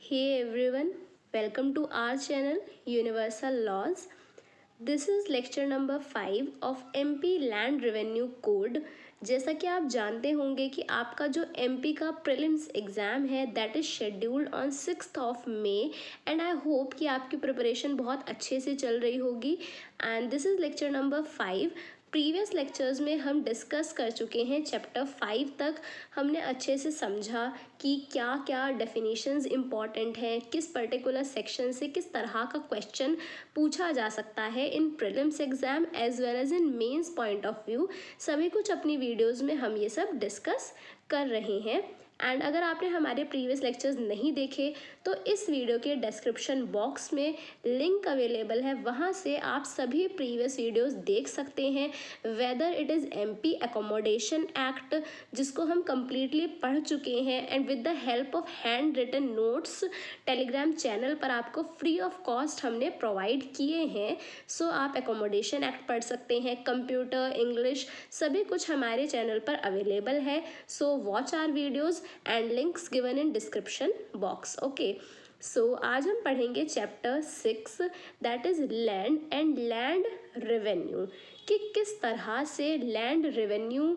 Hey everyone, welcome to our channel Universal Laws. This is lecture number 5 of MP Land Revenue Code. जैसा कि आप जानते होंगे कि आपका जो MP का प्रीलिम्स एग्ज़ाम है that is scheduled on 6th of May and I hope कि आपकी प्रिपरेशन बहुत अच्छे से चल रही होगी and this is lecture number 5. Previous lectures में हम डिस्कस कर चुके हैं चैप्टर 5 तक. हमने अच्छे से समझा कि क्या क्या डेफिनेशंस इम्पॉर्टेंट हैं, किस पर्टिकुलर सेक्शन से किस तरह का क्वेश्चन पूछा जा सकता है in prelims exam as well as in mains point of view. सभी कुछ अपनी वीडियोस में हम ये सब डिस्कस कर रहे हैं. एंड अगर आपने हमारे प्रीवियस लेक्चर्स नहीं देखे तो इस वीडियो के डिस्क्रिप्शन बॉक्स में लिंक अवेलेबल है, वहाँ से आप सभी प्रीवियस वीडियोस देख सकते हैं. Whether it is MP accommodation act जिसको हम कम्प्लीटली पढ़ चुके हैं and with the help of handwritten notes Telegram channel पर आपको फ्री ऑफ कॉस्ट हमने प्रोवाइड किए हैं. सो आप अकोमोडेशन एक्ट पढ़ सकते हैं, कंप्यूटर, इंग्लिश सभी कुछ हमारे चैनल पर अवेलेबल है. So watch our videos and links given in description box. Okay, so आज हम पढ़ेंगे chapter 6 that is land and land revenue, कि किस तरह से लैंड रेवेन्यू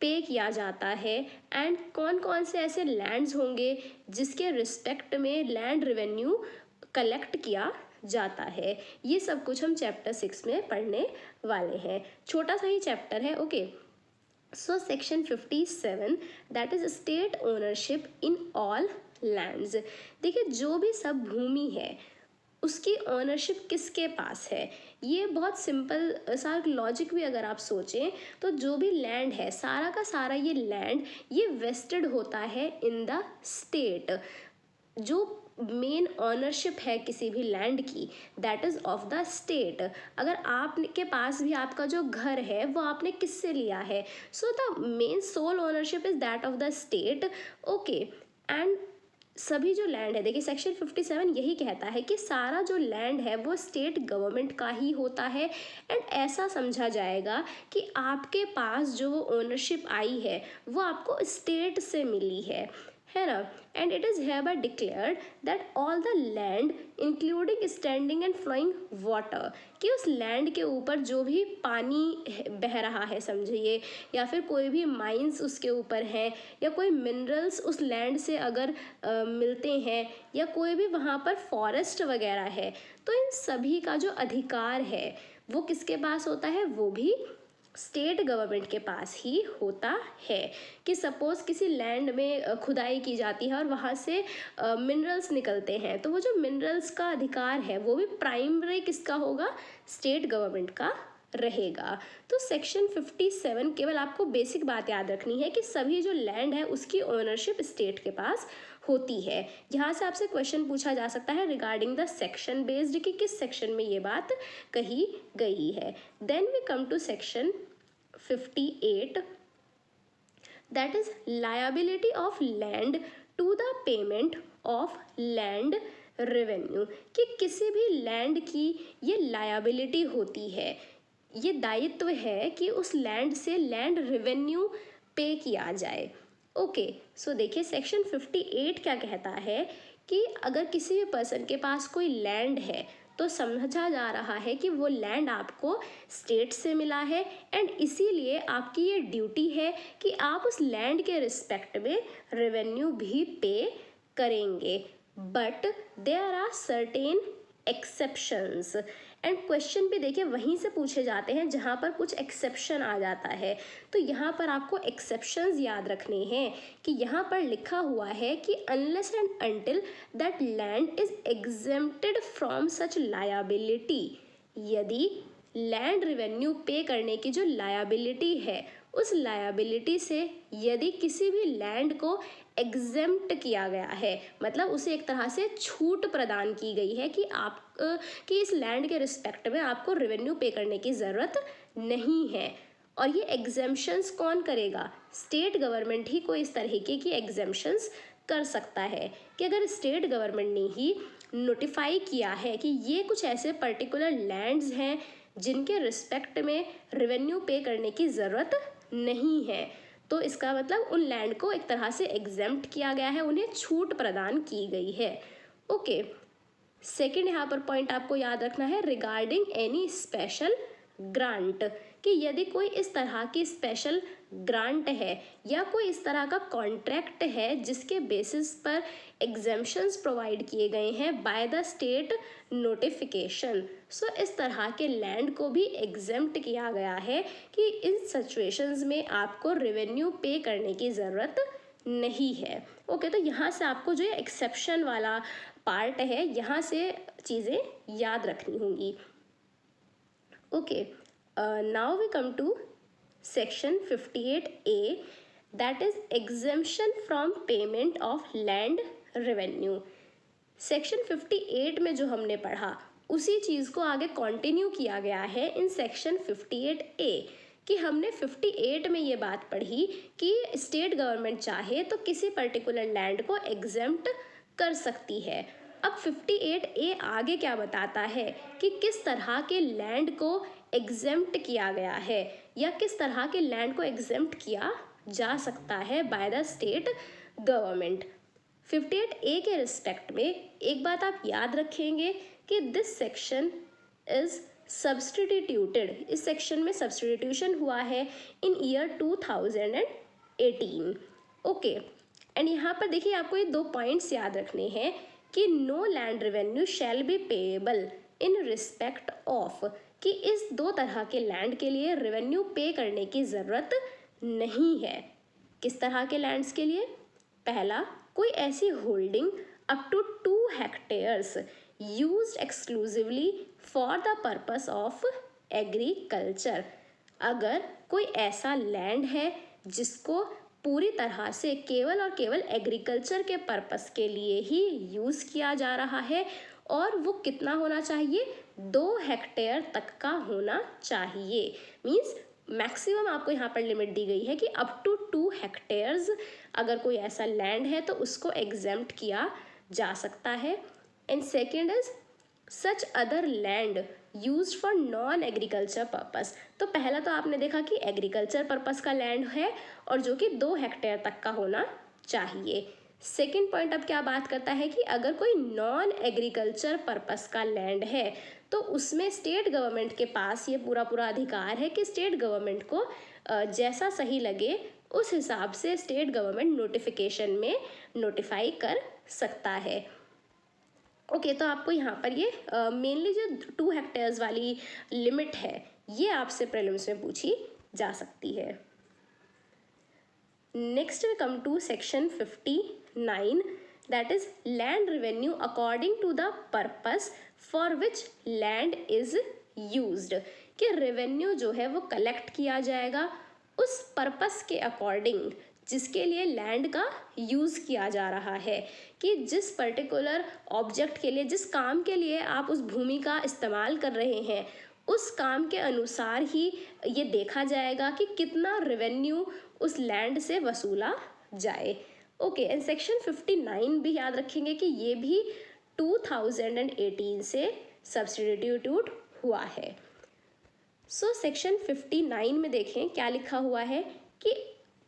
पे किया जाता है एंड कौन कौन से ऐसे लैंड्स होंगे जिसके रिस्पेक्ट में लैंड रेवेन्यू कलेक्ट किया जाता है. ये सब कुछ हम चैप्टर 6 में पढ़ने वाले हैं. छोटा सा ही चैप्टर है. Okay, so section 57 that is state ownership in all lands. देखिए, जो भी सब भूमि है उसकी ओनरशिप किसके पास है. ये बहुत सिंपल सा लॉजिक भी अगर आप सोचें तो जो भी लैंड है सारा का सारा ये लैंड ये वेस्टेड होता है इन द स्टेट. जो मेन ऑनरशिप है किसी भी लैंड की that is of the state. अगर आपके पास भी आपका जो घर है वो आपने किससे लिया है, so the main sole ownership is that of the state. Okay, and सभी जो लैंड है, देखिए सेक्शन 57 यही कहता है कि सारा जो लैंड है वो स्टेट गवर्नमेंट का ही होता है. एंड ऐसा समझा जाएगा कि आपके पास जो वो ओनरशिप आई है वो आपको स्टेट से मिली है ना. And it is hereby declared that all the land including standing and flowing water, कि उस लैंड के ऊपर जो भी पानी बह रहा है समझिए, या फिर कोई भी माइंस उसके ऊपर हैं, या कोई मिनरल्स उस लैंड से अगर मिलते हैं, या कोई भी वहाँ पर फॉरेस्ट वगैरह है, तो इन सभी का जो अधिकार है वो किसके पास होता है, वो भी स्टेट गवर्नमेंट के पास ही होता है. कि सपोज़ किसी लैंड में खुदाई की जाती है और वहाँ से मिनरल्स निकलते हैं, तो वो जो मिनरल्स का अधिकार है वो भी प्राइमरी किसका होगा, स्टेट गवर्नमेंट का रहेगा. तो सेक्शन 57 केवल आपको बेसिक बात याद रखनी है कि सभी जो लैंड है उसकी ओनरशिप स्टेट के पास होती है. यहाँ से आपसे क्वेश्चन पूछा जा सकता है रिगार्डिंग द सेक्शन बेस्ड, कि किस सेक्शन में ये बात कही गई है. Then we come to section 58 that is liability of land to the payment of land revenue. कि किसी भी लैंड की ये लायबिलिटी होती है, ये दायित्व है कि उस लैंड से लैंड रेवेन्यू पे किया जाए. ओके, सो देखिए सेक्शन 58 क्या कहता है कि अगर किसी भी पर्सन के पास कोई लैंड है तो समझा जा रहा है कि वो लैंड आपको स्टेट से मिला है एंड इसीलिए आपकी ये ड्यूटी है कि आप उस लैंड के रिस्पेक्ट में रेवेन्यू भी पे करेंगे. But there are certain exceptions. And question भी देखिए वहीं से पूछे जाते हैं जहाँ पर कुछ एक्सेप्शन आ जाता है. तो यहाँ पर आपको एक्सेप्शंस याद रखने हैं कि यहाँ पर लिखा हुआ है कि unless and until that land is exempted from such liability. यदि लैंड रेवेन्यू पे करने की जो लायबिलिटी है उस लायबिलिटी से यदि किसी भी लैंड को एग्जेम्प्ट किया गया है, मतलब उसे एक तरह से छूट प्रदान की गई है कि आप कि इस लैंड के रिस्पेक्ट में आपको रेवेन्यू पे करने की ज़रूरत नहीं है. और ये एग्जेम्पशंस कौन करेगा, स्टेट गवर्नमेंट ही कोई इस तरीके की एग्जेम्पशंस कर सकता है. कि अगर स्टेट गवर्नमेंट ने ही नोटिफाई किया है कि ये कुछ ऐसे पर्टिकुलर लैंड्स हैं जिनके रिस्पेक्ट में रेवेन्यू पे करने की ज़रूरत नहीं है, तो इसका मतलब उन लैंड को एक तरह से एग्जेम्प्ट किया गया है, उन्हें छूट प्रदान की गई है। ओके, सेकंड यहाँ पर पॉइंट आपको याद रखना है रिगार्डिंग एनी स्पेशल ग्रांट, कि यदि कोई इस तरह की स्पेशल ग्रांट है या कोई इस तरह का कॉन्ट्रैक्ट है जिसके बेसिस पर एग्जेम्पशंस प्रोवाइड किए गए हैं बाय द स्टेट नोटिफिकेशन, सो इस तरह के लैंड को भी एग्जेम्प्ट किया गया है कि इन सिचुएशंस में आपको रेवेन्यू पे करने की ज़रूरत नहीं है। ओके, तो यहाँ से आपको जो एक्सेप्शन वाला पार्ट है यहाँ से चीज़ें याद रखनी होंगी। Okay, now we come to section 58A, that is exemption from payment of land revenue. Section 58 में जो हमने पढ़ा उसी चीज़ को आगे कंटिन्यू किया गया है इन सेक्शन 58A, कि हमने 58 में ये बात पढ़ी कि स्टेट गवर्नमेंट चाहे तो किसी पर्टिकुलर लैंड को एग्जेम्प्ट कर सकती है। अब 58A आगे क्या बताता है कि किस तरह के लैंड को एग्जेम्प्ट किया गया है या किस तरह के लैंड को एग्जेम्प्ट किया जा सकता है by the state government. 58A के रिस्पेक्ट में एक बात आप याद रखेंगे कि दिस सेक्शन इज सब्स्टिट्यूटेड, इस सेक्शन में सब्स्टिट्यूशन हुआ है इन ईयर 2018। ओके, एंड यहाँ पर देखिए आपको ये 2 पॉइंट्स याद रखने हैं कि no land revenue shall be payable in respect of, कि इस 2 तरह के लैंड के लिए रेवेन्यू पे करने की ज़रूरत नहीं है। किस तरह के लैंड्स के लिए? पहला, कोई ऐसी holding up to 2 hectares used exclusively for the purpose of agriculture. अगर कोई ऐसा लैंड है जिसको पूरी तरह से केवल और केवल एग्रीकल्चर के पर्पस के लिए ही यूज़ किया जा रहा है, और वो कितना होना चाहिए? 2 हेक्टेयर तक का होना चाहिए। मीन्स मैक्सिमम आपको यहाँ पर लिमिट दी गई है कि अप टू 2 हेक्टेयर्स अगर कोई ऐसा लैंड है तो उसको एग्जेम्प्ट किया जा सकता है। And second is such other land used for non agriculture purpose. तो पहला तो आपने देखा कि एग्रीकल्चर पर्पस का लैंड है और जो कि 2 हेक्टेयर तक का होना चाहिए। सेकेंड पॉइंट अब क्या बात करता है कि अगर कोई नॉन एग्रीकल्चर पर्पस का लैंड है तो उसमें स्टेट गवर्नमेंट के पास ये पूरा अधिकार है कि स्टेट गवर्नमेंट को जैसा सही लगे उस हिसाब से स्टेट गवर्नमेंट नोटिफिकेशन में नोटिफाई कर सकता है। ओके, तो आपको यहाँ पर ये मेनली जो 2 हेक्टेयर्स वाली लिमिट है ये आपसे प्रीलिम्स में पूछी जा सकती है। Next we come to section 59, that is land revenue according to the purpose for which land is used, कि रेवेन्यू जो है वो कलेक्ट किया जाएगा उस पर्पस के अकॉर्डिंग जिसके लिए लैंड का यूज़ किया जा रहा है, कि जिस पर्टिकुलर ऑब्जेक्ट के लिए, जिस काम के लिए आप उस भूमि का इस्तेमाल कर रहे हैं उस काम के अनुसार ही ये देखा जाएगा कि कितना रेवेन्यू उस लैंड से वसूला जाए। ओके, एंड सेक्शन 59 भी याद रखेंगे कि ये भी 2018 से सब्स्टिट्यूट हुआ है। सो सेक्शन 59 में देखें क्या लिखा हुआ है कि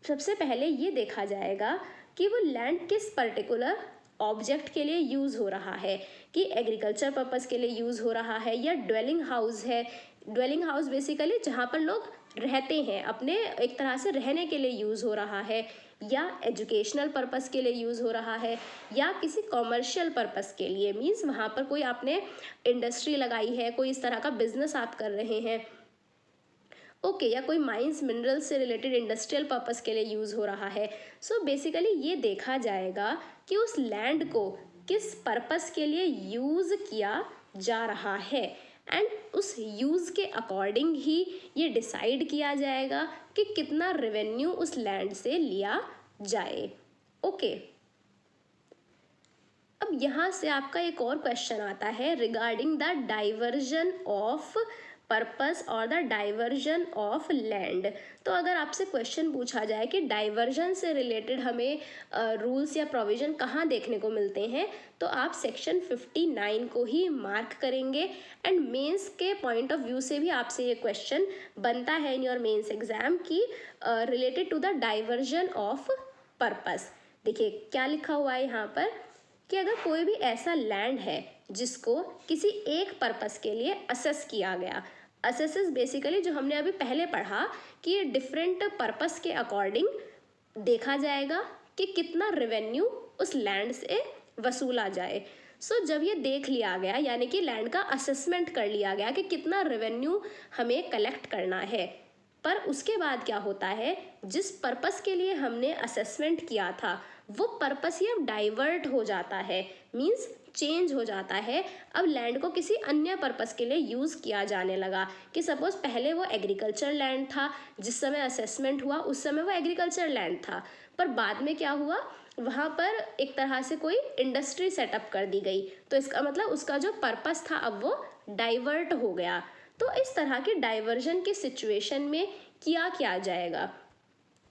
सबसे पहले ये देखा जाएगा कि वो लैंड किस पर्टिकुलर ऑब्जेक्ट के लिए यूज़ हो रहा है, कि एग्रीकल्चर पर्पस के लिए यूज़ हो रहा है या ड्वेलिंग हाउस है। ड्वेलिंग हाउस बेसिकली जहाँ पर लोग रहते हैं, अपने एक तरह से रहने के लिए यूज़ हो रहा है, या एजुकेशनल पर्पस के लिए यूज़ हो रहा है, या किसी कॉमर्शियल पर्पस के लिए। मीन्स वहाँ पर कोई आपने इंडस्ट्री लगाई है, कोई इस तरह का बिजनेस आप कर रहे हैं। ओके, या कोई माइंस मिनरल से रिलेटेड इंडस्ट्रियल पर्पस के लिए यूज़ हो रहा है। सो बेसिकली ये देखा जाएगा कि उस लैंड को किस पर्पस के लिए यूज़ किया जा रहा है, एंड उस यूज़ के अकॉर्डिंग ही ये डिसाइड किया जाएगा कि कितना रेवेन्यू उस लैंड से लिया जाए। ओके, अब यहाँ से आपका एक और क्वेश्चन आता है regarding the diversion of purpose और द डाइवर्जन ऑफ लैंड। तो अगर आपसे क्वेश्चन पूछा जाए कि डाइवर्जन से रिलेटेड हमें रूल्स या प्रोविजन कहाँ देखने को मिलते हैं, तो आप सेक्शन 59 को ही मार्क करेंगे। एंड मेंस के पॉइंट ऑफ व्यू से भी आपसे ये क्वेश्चन बनता है इन योर मेंस एग्जाम की related to the diversion of purpose. देखिए क्या लिखा हुआ है यहाँ पर कि अगर कोई भी ऐसा लैंड है जिसको किसी एक पर्पस के लिए असेस किया गया, असेस इज बेसिकली जो हमने अभी पहले पढ़ा कि डिफरेंट पर्पस के अकॉर्डिंग देखा जाएगा कि कितना रेवेन्यू उस लैंड से वसूला जाए। सो जब ये देख लिया गया यानी कि लैंड का असेसमेंट कर लिया गया कि कितना रेवेन्यू हमें कलेक्ट करना है, पर उसके बाद क्या होता है, जिस पर्पस के लिए हमने असेसमेंट किया था वो पर्पस ही अब डाइवर्ट हो जाता है, मींस चेंज हो जाता है। अब लैंड को किसी अन्य पर्पस के लिए यूज़ किया जाने लगा कि सपोज पहले वो एग्रीकल्चर लैंड था, जिस समय असेसमेंट हुआ उस समय वो एग्रीकल्चर लैंड था, पर बाद में क्या हुआ, वहाँ पर एक तरह से कोई इंडस्ट्री सेटअप कर दी गई, तो इसका मतलब उसका जो पर्पस था अब वो डाइवर्ट हो गया। तो इस तरह की डाइवर्जन की सिचुएशन में क्या जाएगा,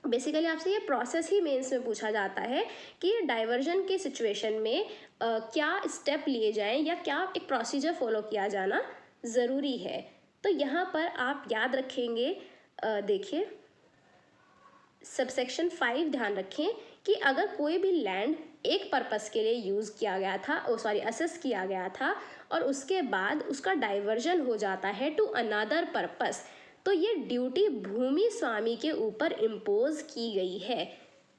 बेसिकली आपसे ये प्रोसेस ही मेंस में पूछा जाता है कि डाइवर्जन के सिचुएशन में क्या स्टेप लिए जाएं या क्या एक प्रोसीजर फॉलो किया जाना ज़रूरी है। तो यहाँ पर आप याद रखेंगे, देखिए सबसेक्शन 5 ध्यान रखें कि अगर कोई भी लैंड एक पर्पस के लिए यूज़ किया गया था, असेस किया गया था और उसके बाद उसका डाइवर्जन हो जाता है टू अनदर पर्पस, तो ये ड्यूटी भूमि स्वामी के ऊपर इम्पोज की गई है।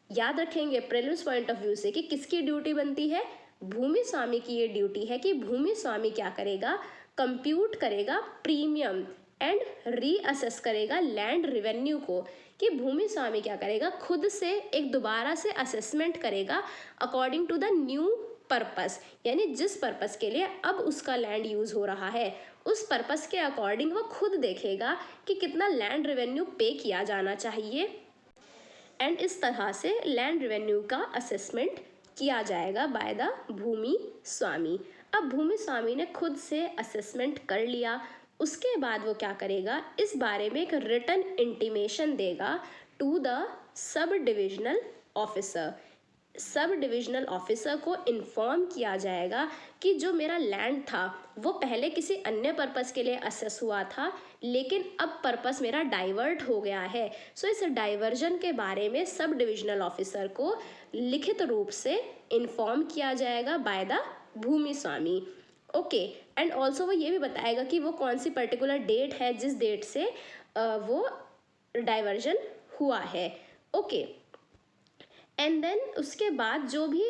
याद रखेंगे प्रीलिम्स पॉइंट ऑफ व्यू से कि किसकी ड्यूटी बनती है, भूमि स्वामी की ये ड्यूटी है कि भूमि स्वामी क्या करेगा, कंप्यूट करेगा प्रीमियम एंड रीअसेस करेगा लैंड रेवेन्यू को, कि भूमि स्वामी क्या करेगा, खुद से एक दोबारा से असेसमेंट करेगा according to the new purpose, यानी जिस पर्पस के लिए अब उसका लैंड यूज हो रहा है उस पर्पस के अकॉर्डिंग वो खुद देखेगा कि कितना लैंड रेवेन्यू पे किया जाना चाहिए, एंड इस तरह से लैंड रेवेन्यू का असेसमेंट किया जाएगा बाय द भूमि स्वामी। अब भूमि स्वामी ने खुद से असेसमेंट कर लिया, उसके बाद वो क्या करेगा, इस बारे में एक रिटन इंटीमेशन देगा to the sub divisional officer. Sub divisional officer को इन्फॉर्म किया जाएगा कि जो मेरा लैंड था वो पहले किसी अन्य पर्पस के लिए असेस हुआ था, लेकिन अब पर्पस मेरा डाइवर्ट हो गया है। सो इस डाइवर्जन के बारे में सब डिविजनल ऑफिसर को लिखित रूप से इन्फॉर्म किया जाएगा बाय द भूमि स्वामी। ओके, एंड ऑल्सो वो ये भी बताएगा कि वो कौन सी पर्टिकुलर डेट है जिस डेट से वो डाइवर्जन हुआ है। ओके, एंड देन उसके बाद जो भी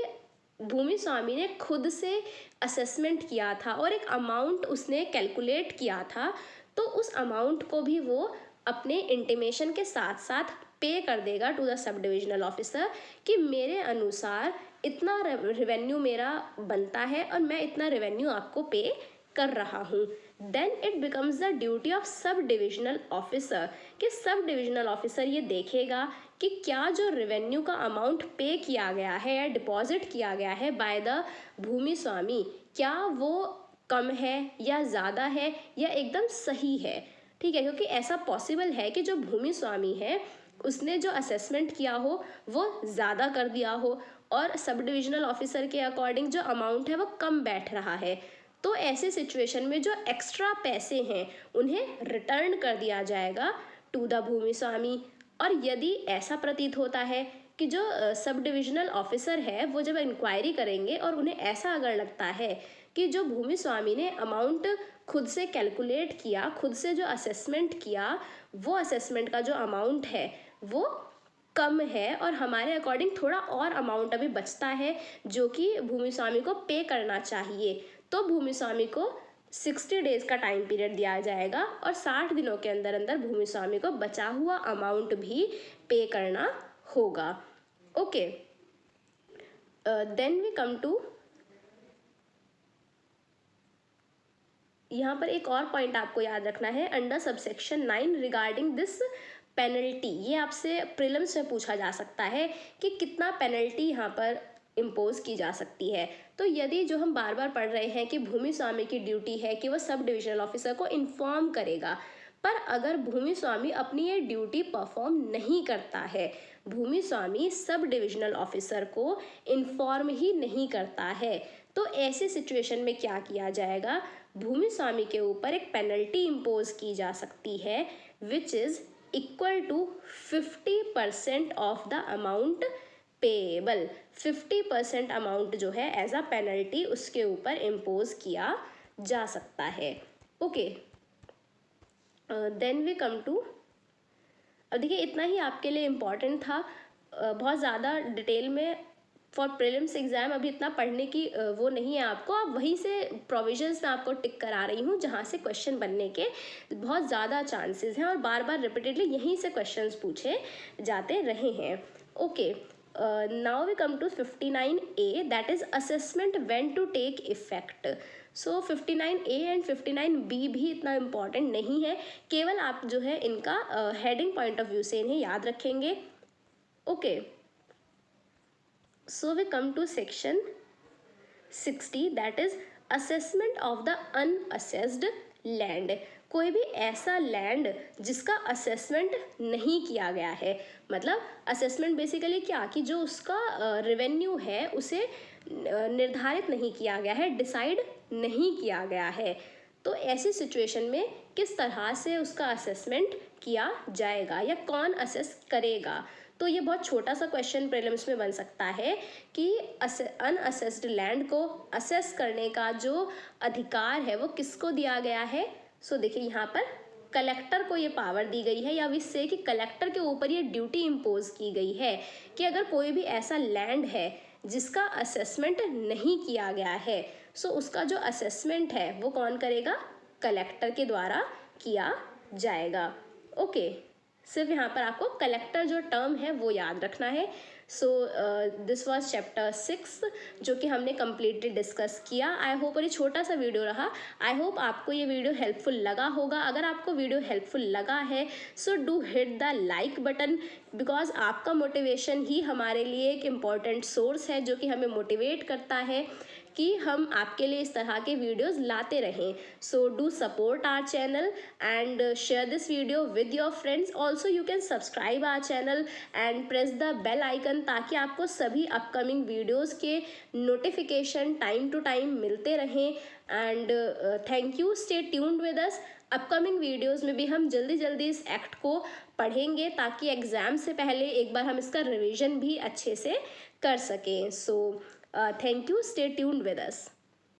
भूमि स्वामी ने खुद से असेसमेंट किया था और एक अमाउंट उसने कैलकुलेट किया था, तो उस अमाउंट को भी वो अपने इंटीमेशन के साथ साथ पे कर देगा to the sub divisional officer कि मेरे अनुसार इतना रेवेन्यू मेरा बनता है और मैं इतना रेवेन्यू आपको पे कर रहा हूँ। Then it becomes the duty of sub divisional officer कि सब डिविजनल ऑफिसर ये देखेगा कि क्या जो रेवेन्यू का अमाउंट पे किया गया है या डिपॉजिट किया गया है बाय द भूमि स्वामी, क्या वो कम है या ज़्यादा है या एकदम सही है। ठीक है, क्योंकि ऐसा पॉसिबल है कि जो भूमि स्वामी है उसने जो असेसमेंट किया हो वो ज़्यादा कर दिया हो और सब डिविजनल ऑफिसर के अकॉर्डिंग जो अमाउंट है वो कम बैठ रहा है, तो ऐसे सिचुएशन में जो एक्स्ट्रा पैसे हैं उन्हें रिटर्न कर दिया जाएगा टू द भूमि स्वामी। और यदि ऐसा प्रतीत होता है कि जो सब डिविजनल ऑफिसर है वो जब इंक्वायरी करेंगे और उन्हें ऐसा अगर लगता है कि जो भूमि स्वामी ने अमाउंट खुद से कैलकुलेट किया, खुद से जो असेसमेंट किया, वो असेसमेंट का जो अमाउंट है वो कम है और हमारे अकॉर्डिंग थोड़ा और अमाउंट अभी बचता है जो कि भूमि स्वामी को पे करना चाहिए, तो भूमि स्वामी को 60 डेज का टाइम पीरियड दिया जाएगा और 60 दिनों के अंदर अंदर भूमि स्वामी को बचा हुआ अमाउंट भी पे करना होगा। Okay, then we come to, यहाँ पर एक और पॉइंट आपको याद रखना है under subsection 9 regarding this penalty. ये आपसे प्रीलिम्स में पूछा जा सकता है कि कितना पेनल्टी यहाँ पर इम्पोज की जा सकती है। तो यदि जो हम बार बार पढ़ रहे हैं कि भूमि स्वामी की ड्यूटी है कि वह सब डिविजनल ऑफिसर को इन्फॉर्म करेगा, पर अगर भूमि स्वामी अपनी ये ड्यूटी परफॉर्म नहीं करता है, भूमि स्वामी सब डिविजनल ऑफिसर को इन्फॉर्म ही नहीं करता है, तो ऐसी सिचुएशन में क्या किया जाएगा, भूमि स्वामी के ऊपर एक पेनल्टी इम्पोज की जा सकती है which is equal to 50% of the amount payable. 50% amount जो है एज अ पेनल्टी उसके ऊपर इम्पोज किया जा सकता है। Okay, then we come to, अब देखिए इतना ही आपके लिए इम्पॉर्टेंट था, बहुत ज़्यादा डिटेल में फॉर प्रीलिम्स एग्जाम अभी इतना पढ़ने की वो नहीं है आपको, आप वहीं से प्रोविजंस में आपको टिक करा रही हूँ जहाँ से क्वेश्चन बनने के बहुत ज़्यादा चांसेस हैं और बार बार रिपीटेडली यहीं से क्वेश्चंस पूछे जाते रहे हैं। Okay, now we come to 59A, that is assessment when to take effect. So 59A and 59B भी इतना इम्पॉर्टेंट नहीं है, केवल आप जो है इनका हेडिंग पॉइंट ऑफ व्यू से इन्हें याद रखेंगे। Okay, so we come to section 60, that is assessment of the unassessed land। कोई भी ऐसा लैंड जिसका असेसमेंट नहीं किया गया है, मतलब असेसमेंट बेसिकली क्या कि जो उसका रेवेन्यू है उसे निर्धारित नहीं किया गया है, डिसाइड नहीं किया गया है, तो ऐसी सिचुएशन में किस तरह से उसका असेसमेंट किया जाएगा या कौन असेस करेगा। तो ये बहुत छोटा सा क्वेश्चन प्रीलिम्स में बन सकता है कि अनअसेस्ड लैंड को असेस करने का जो अधिकार है वो किसको दिया गया है। सो देखिए यहाँ पर कलेक्टर को ये पावर दी गई है, या इससे कि कलेक्टर के ऊपर ये ड्यूटी इम्पोज की गई है कि अगर कोई भी ऐसा लैंड है जिसका असेसमेंट नहीं किया गया है, सो उसका जो असेसमेंट है वो कौन करेगा, कलेक्टर के द्वारा किया जाएगा। ओके, सिर्फ यहाँ पर आपको कलेक्टर जो टर्म है वो याद रखना है। सो दिस वाज चैप्टर 6 जो कि हमने कम्प्लीटली डिस्कस किया। आई होप, और ये छोटा सा वीडियो रहा, आई होप आपको ये वीडियो हेल्पफुल लगा होगा। अगर आपको वीडियो हेल्पफुल लगा है so do hit the like button, because आपका मोटिवेशन ही हमारे लिए एक इम्पॉर्टेंट सोर्स है जो कि हमें मोटिवेट करता है कि हम आपके लिए इस तरह के वीडियोस लाते रहें। So do support our channel and share this video with your friends. Also you can subscribe our channel and press the bell icon, ताकि आपको सभी अपकमिंग वीडियोस के नोटिफिकेशन टाइम टू टाइम मिलते रहें। And thank you, stay tuned with us. Upcoming videos में भी हम जल्दी जल्दी इस एक्ट को पढ़ेंगे ताकि एग्ज़ाम से पहले एक बार हम इसका रिवीजन भी अच्छे से कर सकें। सो thank you, stay tuned with us।